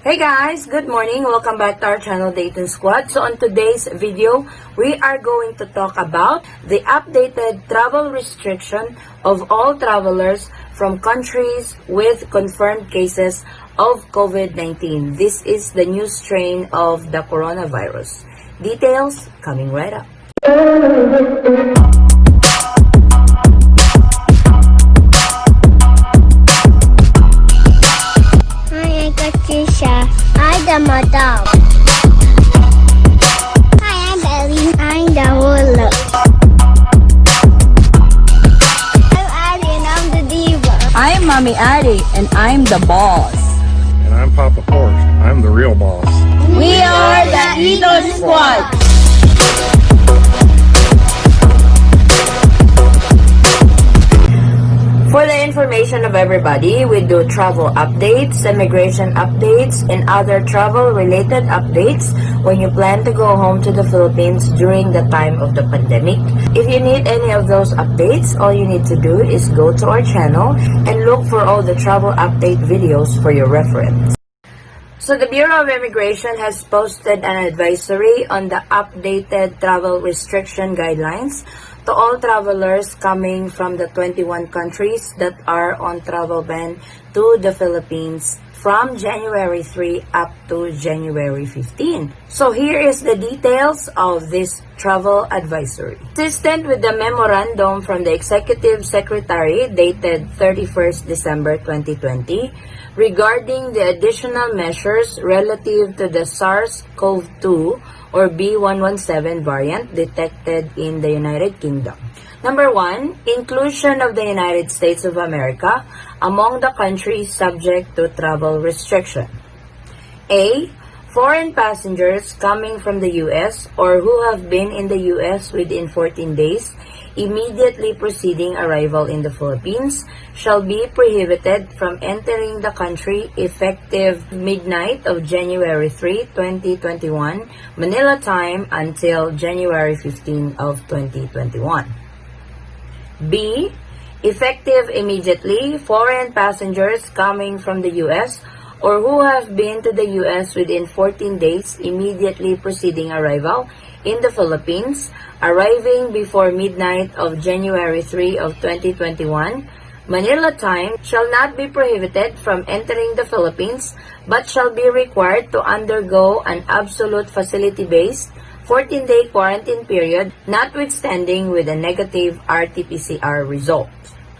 Hey guys, good morning. Welcome back to our channel, Dayton Squad. So on today's video, we are going to talk about the updated travel restriction of all travelers from countries with confirmed cases of COVID-19. This is the new strain of the coronavirus. Details coming right up. I'm the madam. Hi, I'm Ellie. I'm the ruler. I'm Addie and I'm the diva. I'm Mommy Addie and I'm the boss. And I'm Papa Forrest. I'm the real boss. We are the Dayton Squad. For the information of everybody, we do travel updates, immigration updates, and other travel-related updates when you plan to go home to the Philippines during the time of the pandemic. If you need any of those updates, all you need to do is go to our channel and look for all the travel update videos for your reference. So the Bureau of Immigration has posted an advisory on the updated travel restriction guidelines to all travelers coming from the 21 countries that are on travel ban to the Philippines from January 3 up to January 15. So here is the details of this travel advisory. Consistent with the memorandum from the Executive Secretary dated 31st December 2020 regarding the additional measures relative to the SARS-CoV-2 or B117 variant detected in the United Kingdom. Number 1, inclusion of the United States of America among the countries subject to travel restriction. A. Foreign passengers coming from the U.S. or who have been in the U.S. within 14 days immediately preceding arrival in the Philippines shall be prohibited from entering the country effective midnight of January 3, 2021, Manila time until January 15 of 2021. B. Effective immediately, foreign passengers coming from the U.S. or who have been to the U.S. within 14 days immediately preceding arrival in the Philippines, arriving before midnight of January 3 of 2021, Manila time, shall not be prohibited from entering the Philippines but shall be required to undergo an absolute facility-based 14-day quarantine period, notwithstanding with a negative RT-PCR result.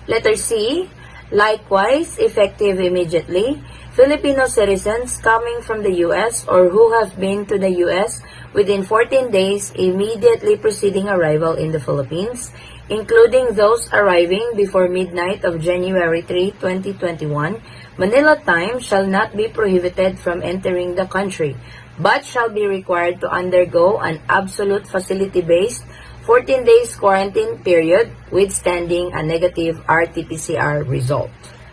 Letter C. Likewise, effective immediately, Filipino citizens coming from the U.S. or who have been to the U.S. within 14 days immediately preceding arrival in the Philippines, including those arriving before midnight of January 3, 2021, Manila time, shall not be prohibited from entering the country, but shall be required to undergo an absolute facility-based 14 days quarantine period withstanding a negative RT-PCR result.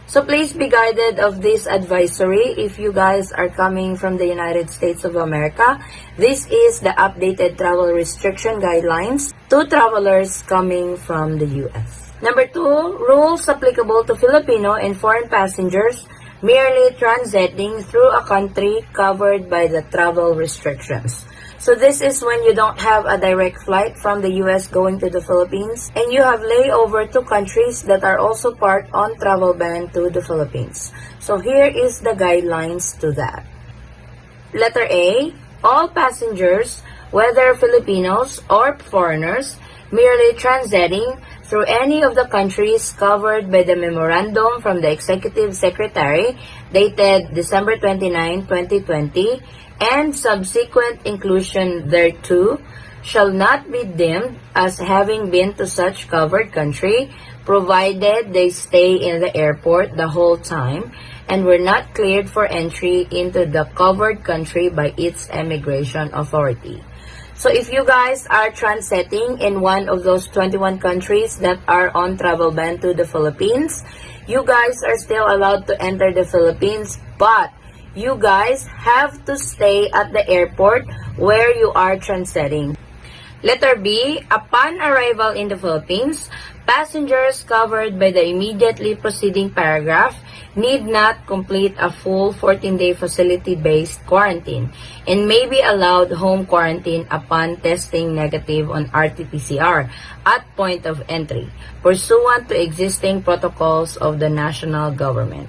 So please be guided of this advisory if you guys are coming from the United States of America. This is the updated travel restriction guidelines to travelers coming from the U.S. Number 2, rules applicable to Filipino and foreign passengers merely transiting through a country covered by the travel restrictions. So this is when you don't have a direct flight from the U.S. going to the Philippines and you have layover to countries that are also part on travel ban to the Philippines. So here is the guidelines to that. Letter A. All passengers, whether Filipinos or foreigners, merely transiting through any of the countries covered by the memorandum from the Executive Secretary dated December 29, 2020, and subsequent inclusion thereto, shall not be deemed as having been to such covered country, provided they stay in the airport the whole time and were not cleared for entry into the covered country by its immigration authority. So if you guys are transetting in one of those 21 countries that are on travel ban to the Philippines, you guys are still allowed to enter the Philippines, but you guys have to stay at the airport where you are transetting. Letter B. Upon arrival in the Philippines, passengers covered by the immediately preceding paragraph need not complete a full 14-day facility-based quarantine and may be allowed home quarantine upon testing negative on RT-PCR at point of entry, pursuant to existing protocols of the national government.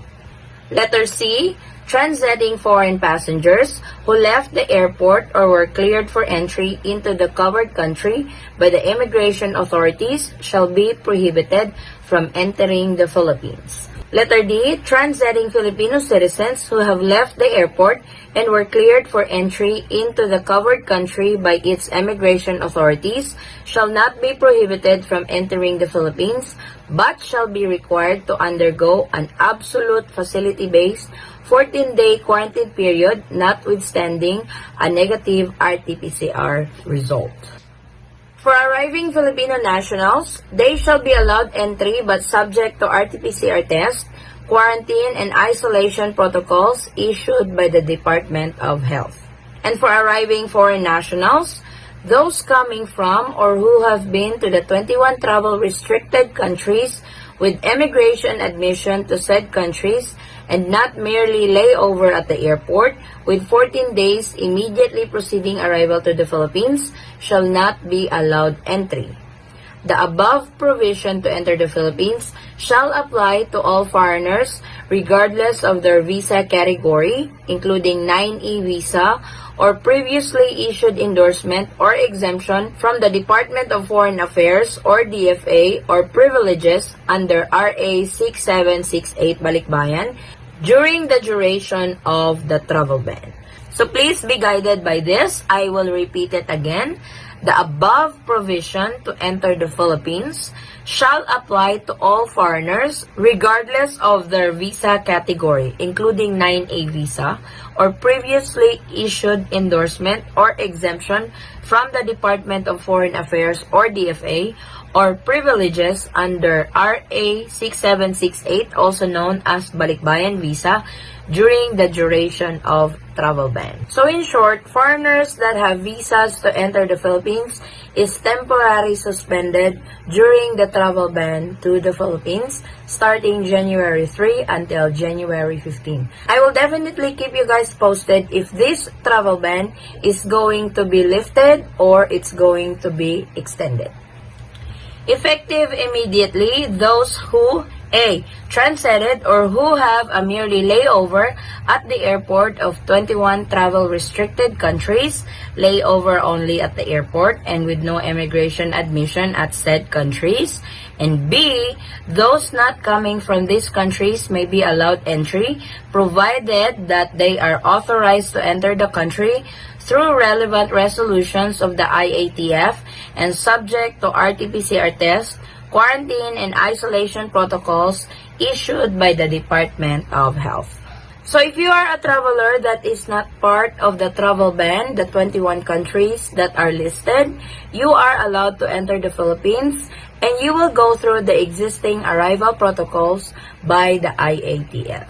Letter C. Transetting foreign passengers who left the airport or were cleared for entry into the covered country by the immigration authorities shall be prohibited from entering the Philippines. Letter D. Transetting Filipino citizens who have left the airport and were cleared for entry into the covered country by its immigration authorities shall not be prohibited from entering the Philippines, but shall be required to undergo an absolute facility-based 14-day quarantine period, notwithstanding a negative RT-PCR result. For arriving Filipino nationals, they shall be allowed entry but subject to RT-PCR test, quarantine, and isolation protocols issued by the Department of Health. And for arriving foreign nationals, those coming from or who have been to the 21 travel restricted countries with immigration admission to said countries and not merely layover at the airport with 14 days immediately preceding arrival to the Philippines shall not be allowed entry. The above provision to enter the Philippines shall apply to all foreigners regardless of their visa category, including 9E visa or previously issued endorsement or exemption from the Department of Foreign Affairs or DFA or privileges under RA 6768 Balikbayan during the duration of the travel ban. So please be guided by this. I will repeat it again. The above provision to enter the Philippines shall apply to all foreigners regardless of their visa category, including 9A visa or previously issued endorsement or exemption from the Department of Foreign Affairs or DFA or privileges under RA 6768, also known as Balikbayan visa, during the duration of travel ban. So in short, foreigners that have visas to enter the Philippines is temporarily suspended during the travel ban to the Philippines starting January 3 until January 15. I will definitely keep you guys posted if this travel ban is going to be lifted or it's going to be extended. Effective immediately, those who A. Transetted or who have a merely layover at the airport of 21 travel restricted countries, layover only at the airport and with no immigration admission at said countries. And B. Those not coming from these countries may be allowed entry provided that they are authorized to enter the country through relevant resolutions of the IATF and subject to RT-PCR test, quarantine, and isolation protocols issued by the Department of Health. So if you are a traveler that is not part of the travel ban, the 21 countries that are listed, you are allowed to enter the Philippines and you will go through the existing arrival protocols by the IATF.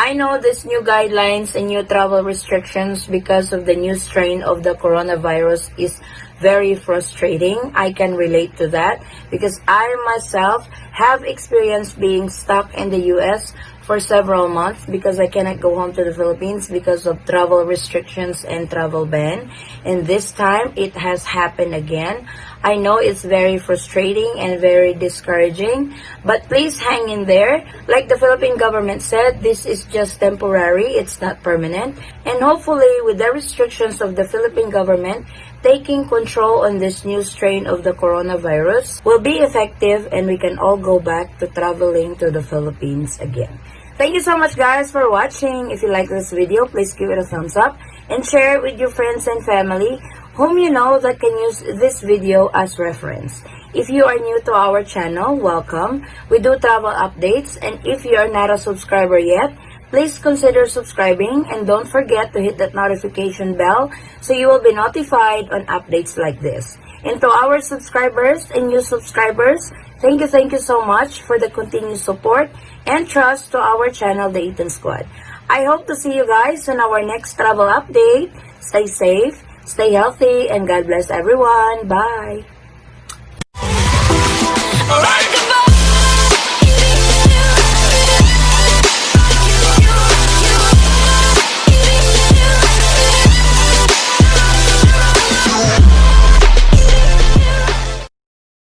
I know these new guidelines and new travel restrictions because of the new strain of the coronavirus is very frustrating. I can relate to that because I myself have experienced being stuck in the US for several months because I cannot go home to the Philippines because of travel restrictions and travel ban. And this time it has happened again. I know it's very frustrating and very discouraging, but please hang in there. Like the Philippine government said, this is just temporary, it's not permanent. And hopefully with the restrictions of the Philippine government taking control on this new strain of the coronavirus will be effective and we can all go back to traveling to the Philippines again. Thank you so much guys for watching. If you like this video, please give it a thumbs up and share it with your friends and family whom you know that can use this video as reference. If you are new to our channel, welcome. We do travel updates, and if you are not a subscriber yet, please consider subscribing and don't forget to hit that notification bell so you will be notified on updates like this. And to our subscribers and new subscribers, thank you so much for the continued support and trust to our channel, The Eaton Squad. I hope to see you guys on our next travel update. Stay safe, stay healthy, and God bless everyone. Bye! Alright.